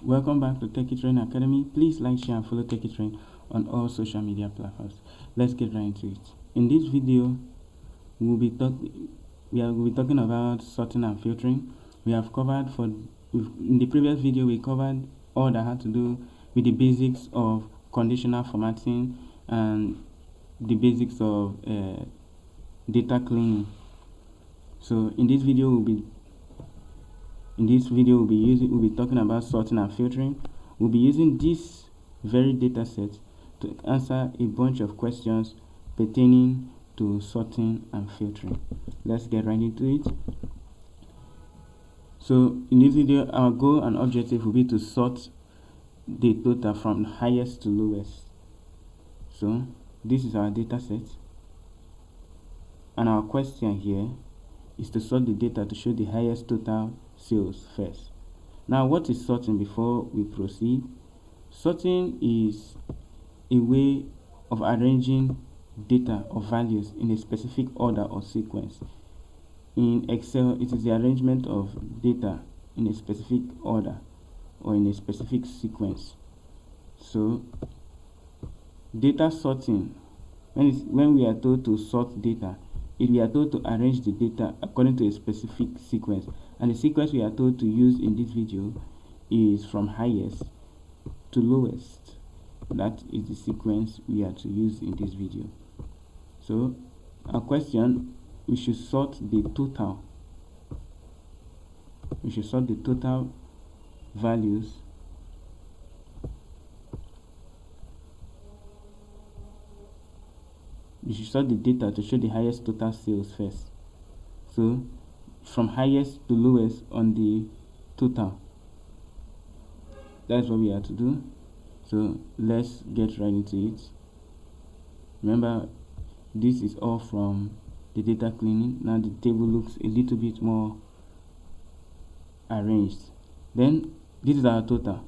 Welcome back to Techie Academy. Please like, share, and follow Techie on all social media platforms. Let's get right into it. In this video, we'll be talking about sorting and filtering. We have covered in the previous video we covered all that had to do with the basics of conditional formatting and the basics of data cleaning. So in this video we'll be talking about sorting and filtering. We'll be using this very data set to answer a bunch of questions pertaining to sorting and filtering. Let's get right into it. So in this video, our goal and objective will be to sort the data from highest to lowest. So this is our data set, and our question here is to sort the data to show the highest total sales first. Now, what is sorting before we proceed? Sorting is a way of arranging data or values in a specific order or sequence. In Excel, it is the arrangement of data in a specific order or in a specific sequence. So data sorting, when we are told to sort data, we are told to arrange the data according to a specific sequence, and the sequence we are told to use in this video is from highest to lowest. That is the sequence we are to use in this video. So our question, we should sort the total values you should sort the data to show the highest total sales first. So from highest to lowest on the total. That's what we have to do. So let's get right into it. Remember, this is all from the data cleaning. Now the table looks a little bit more arranged. Then this is our total.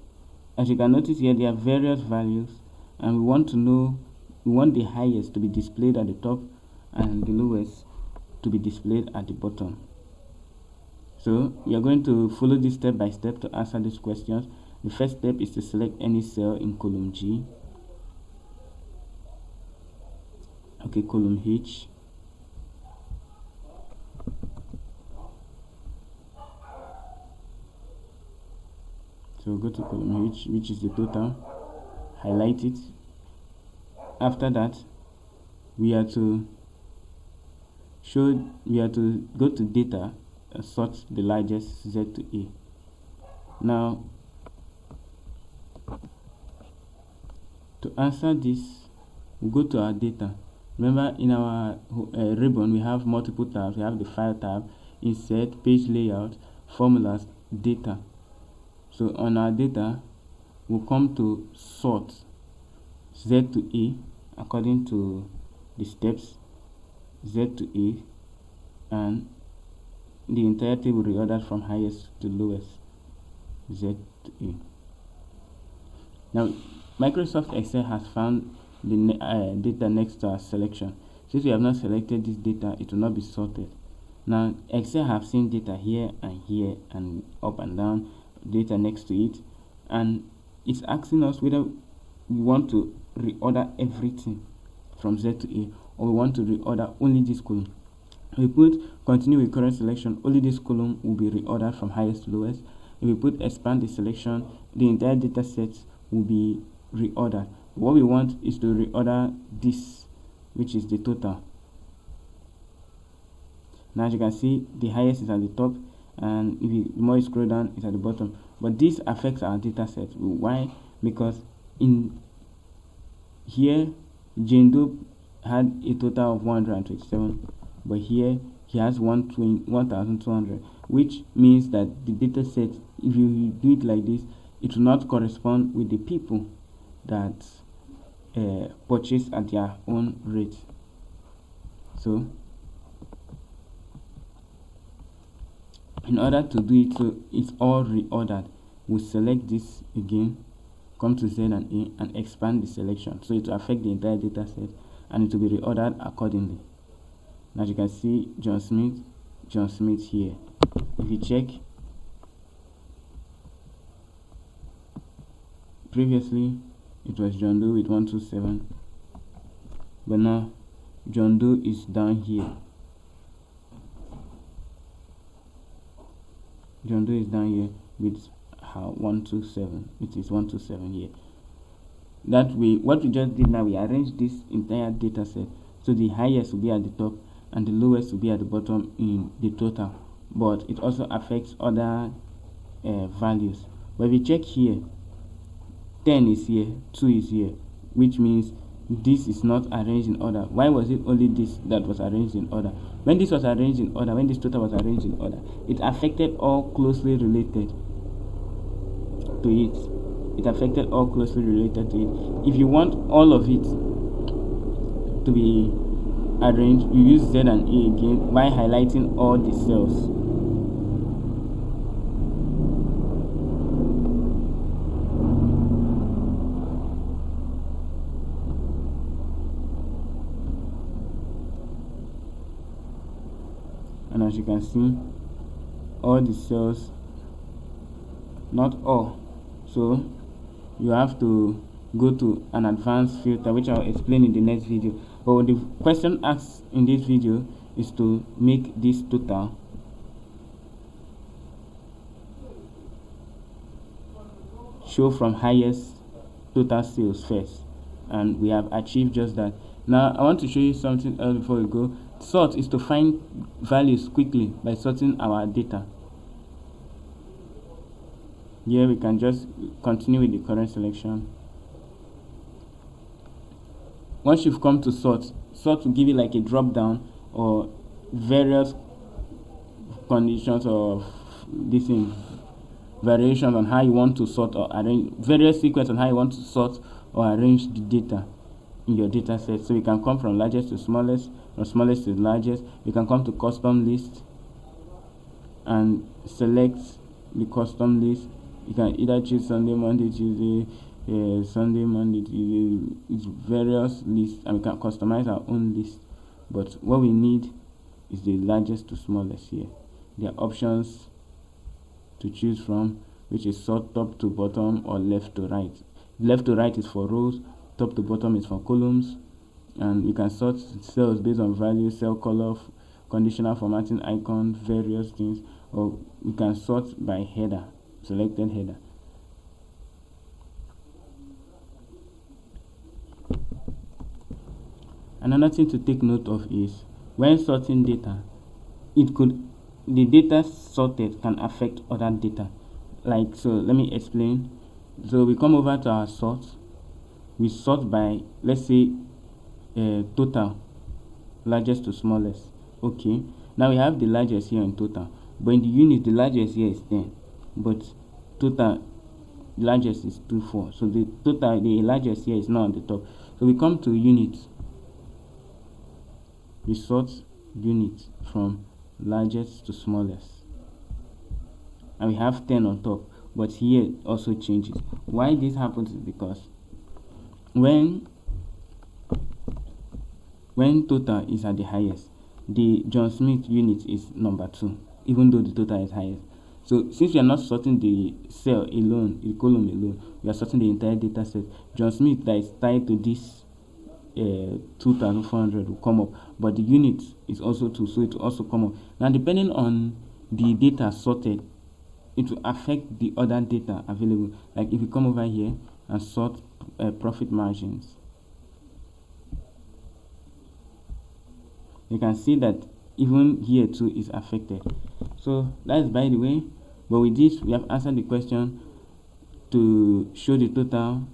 As you can notice here, there are various values, and we want the highest to be displayed at the top and the lowest to be displayed at the bottom. So we are going to follow this step by step to answer these questions. The first step is to select any cell in column G. Okay, column H. So go to column H, which is the total. Highlight it. After that, we are to go to data and sort the largest Z to A. Now, to answer this, we go to our data. Remember, in our ribbon, we have multiple tabs. We have the File tab, Insert, Page Layout, Formulas, Data. So on our data, we'll come to sort Z to A according to the steps, Z to A, and the entire table reordered from highest to lowest, Z to A. Now, Microsoft Excel has found the data next to our selection. Since we have not selected this data, it will not be sorted. Now, Excel have seen data here and up and down, data next to it, and it's asking us whether we want to reorder everything from Z to A, or we want to reorder only this column. If we put continue with current selection, only this column will be reordered from highest to lowest. If we put expand the selection, the entire data set will be reordered. What we want is to reorder this, which is the total. Now, as you can see, the highest is at the top, and the more you scroll down, it's at the bottom. But this affects our data set. Why? Because in here, Jane Doe had a total of 127, but here he has 1,200, which means that the data set, if you do it like this, it will not correspond with the people that purchase at their own rate. So in order to do it so it's all reordered, we select this again, come to Z and A, and expand the selection so it will affect the entire data set, and it will be reordered accordingly. Now, as you can see, John Smith here. If you check, previously it was John Doe with 127, but now John Doe is down here. John Doe is down here with 127. It is 127 here. That way, what we just did now, we arranged this entire data set so the highest will be at the top and the lowest will be at the bottom in the total, but it also affects other values. But if we check here, 10 is here, 2 is here, which means this is not arranged in order. Why was it only this that was arranged in order? When this was arranged in order, when this total was arranged in order, it affected all closely related to it. It affected all closely related to it. If you want all of it to be arranged, you use Z and A again by highlighting all the cells. And as you can see, all the cells, not all, so you have to go to an advanced filter, which I'll explain in the next video. But the question asked in this video is to make this total show from highest total sales first, and we have achieved just that. Now I want to show you something else before we go. Sort is to find values quickly by sorting our data. Here we can just continue with the current selection. Once you've come to sort will give you like a drop down or various conditions of this thing, variations on how you want to sort or arrange, various sequence on how you want to sort or arrange the data in your data set. So we can come from largest to smallest, from smallest to largest. We can come to custom list and select the custom list. You can either choose Sunday, Monday, Tuesday, Sunday, Monday, Tuesday. It's various lists, and we can customize our own list. But what we need is the largest to smallest here. There are options to choose from, which is sort top to bottom or left to right. Left to right is for rows, top to bottom is for columns, and we can sort cells based on value, cell color, conditional formatting icon, various things, or we can sort by header, selected header. Another thing to take note of is when sorting data, the data sorted can affect other data. Like, so let me explain. So we come over to our sort, we sort by, let's say, total, largest to smallest. Okay, now we have the largest here in total, but in the unit the largest here is 10, but total largest is 24, so the total, the largest here is not on the top. So we come to unit, we sort unit from largest to smallest, and we have 10 on top, but here also changes. Why this happens is because when total is at the highest, the John Smith unit is number 2, even though the total is highest. So since we are not sorting the cell alone, the column alone, we are sorting the entire data set. John Smith that is tied to this 2400 will come up, but the unit is also 2, so it will also come up. Now depending on the data sorted, it will affect the other data available. Like if you come over here and sort profit margins, you can see that even here too is affected. So that's by the way. But with this, we have answered the question to show the total,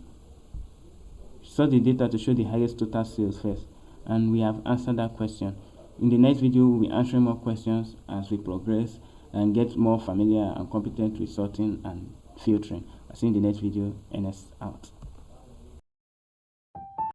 sort the data to show the highest total sales first, and we have answered that question. In the next video, we'll be answering more questions as we progress and get more familiar and competent with sorting and filtering. I'll see you in the next video. NS out.